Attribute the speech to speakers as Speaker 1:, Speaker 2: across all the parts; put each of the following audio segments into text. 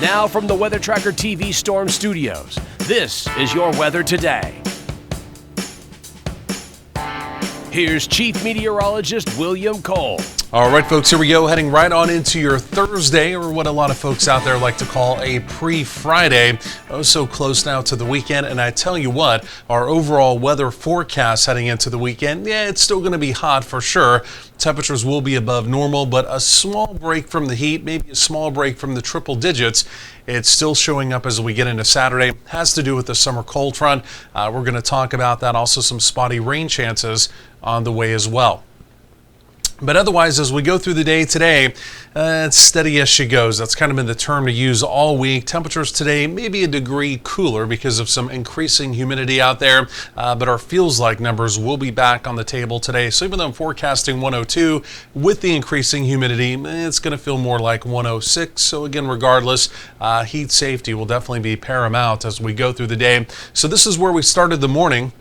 Speaker 1: Now from the Weather Tracker TV Storm Studios, this is your weather today. Here's Chief Meteorologist William Cole.
Speaker 2: All right, folks, here we go, heading right on into your Thursday, or what a lot of folks out there like to call a pre-Friday. Oh, so close now to the weekend, and I tell you what, our overall weather forecast heading into the weekend, it's still going to be hot for sure. Temperatures will be above normal, but a small break from the heat, maybe a small break from the triple digits. It's still showing up as we get into Saturday. Has to do with the summer cold front. We're going to talk about that. Also, some spotty rain chances on the way as well. But otherwise, as we go through the day today, it's steady as she goes. That's kind of been the term to use all week. Temperatures today maybe a degree cooler because of some increasing humidity out there, but our feels like numbers will be back on the table today. So even though I'm forecasting 102, with the increasing humidity, it's going to feel more like 106. So again, regardless, heat safety will definitely be paramount as we go through the day. So this is where we started the morning.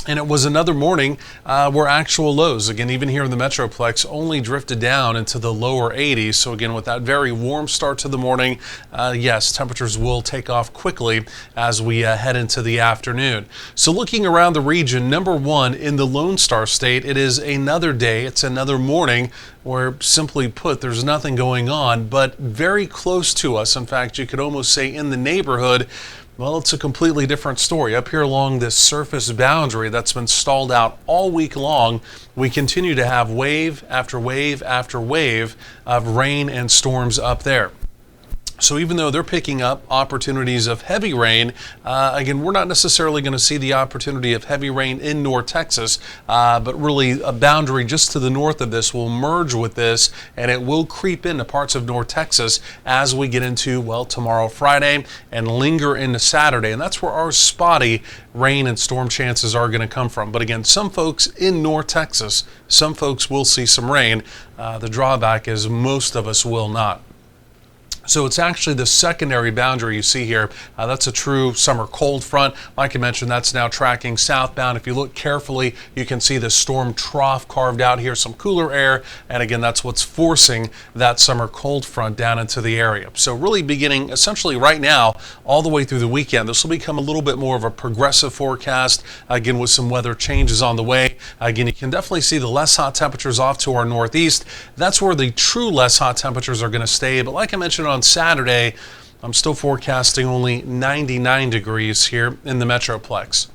Speaker 2: And it was another morning where actual lows, again, even here in the Metroplex, only drifted down into the lower 80s. So again, with that very warm start to the morning, yes, temperatures will take off quickly as we head into the afternoon. So looking around the region, number one in the Lone Star State, it is another day, it's another morning where, simply put, there's nothing going on, but very close to us. In fact, you could almost say in the neighborhood. Well, it's a completely different story. Up here along this surface boundary that's been stalled out all week long, we continue to have wave after wave after wave of rain and storms up there. So even though they're picking up opportunities of heavy rain, again, we're not necessarily going to see the opportunity of heavy rain in North Texas, but really a boundary just to the north of this will merge with this, and it will creep into parts of North Texas as we get into, well, tomorrow, Friday, and linger into Saturday. And that's where our spotty rain and storm chances are going to come from. But again, some folks in North Texas, some folks will see some rain. The drawback is most of us will not. So it's actually the secondary boundary you see here. That's a true summer cold front. Like I mentioned, that's now tracking southbound. If you look carefully, you can see the storm trough carved out here, some cooler air. And again, that's what's forcing that summer cold front down into the area. So really beginning essentially right now, all the way through the weekend, this will become a little bit more of a progressive forecast, again, with some weather changes on the way. Again, you can definitely see the less hot temperatures off to our northeast. That's where the true less hot temperatures are going to stay. But like I mentioned on Saturday, I'm still forecasting only 99 degrees here in the Metroplex.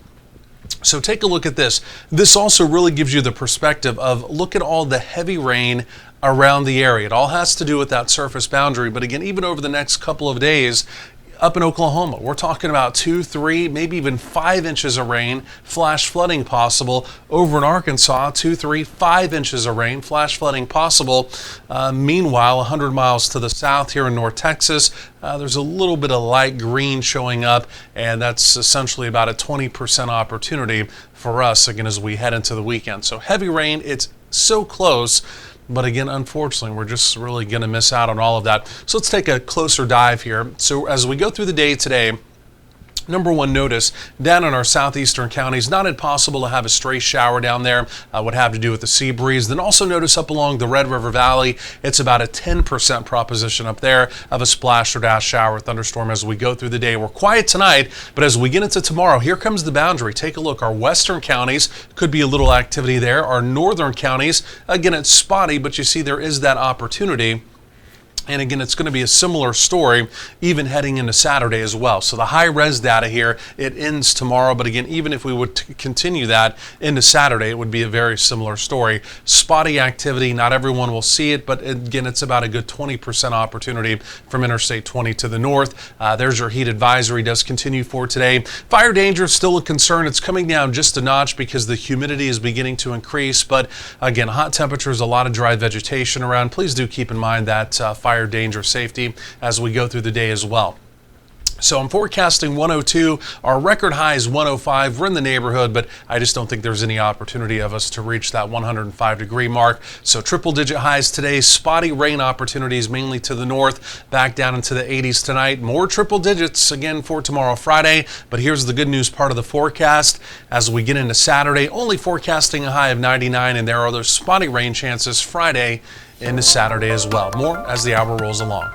Speaker 2: So take a look at this. This also really gives you the perspective of look at all the heavy rain around the area. It all has to do with that surface boundary. But again, even over the next couple of days, up in Oklahoma, we're talking about 2, 3, maybe even 5 inches of rain, flash flooding possible. Over in Arkansas, 2, 3, 5 inches of rain, flash flooding possible. Meanwhile, 100 miles to the south here in North Texas, there's a little bit of light green showing up, and that's essentially about a 20% opportunity for us, again, as we head into the weekend. So heavy rain, it's so close. But again, unfortunately, we're just really going to miss out on all of that. So let's take a closer dive here. So as we go through the day today, number one, notice down in our southeastern counties, not impossible to have a stray shower down there. Would have to do with the sea breeze. Then also notice up along the Red River Valley, it's about a 10% proposition up there of a splash or dash shower thunderstorm as we go through the day. We're quiet tonight, but as we get into tomorrow, here comes the boundary. Take a look. Our western counties could be a little activity there. Our northern counties, again, it's spotty, but you see there is that opportunity. And again, it's going to be a similar story even heading into Saturday as well. So the high res data here, it ends tomorrow. But again, even if we would continue that into Saturday, it would be a very similar story. Spotty activity, not everyone will see it. But again, it's about a good 20% opportunity from Interstate 20 to the north. There's your heat advisory does continue for today. Fire danger is still a concern. It's coming down just a notch because the humidity is beginning to increase. But again, hot temperatures, a lot of dry vegetation around. Please do keep in mind that fire danger safety as we go through the day as well. So I'm forecasting 102. Our record high is 105. We're in the neighborhood, but I just don't think there's any opportunity of us to reach that 105 degree mark. So triple digit highs today, spotty rain opportunities mainly to the north, back down into the 80s tonight. More triple digits again for tomorrow, Friday. But here's the good news part of the forecast. As we get into Saturday, only forecasting a high of 99, and there are those spotty rain chances Friday into Saturday as well. More as the hour rolls along.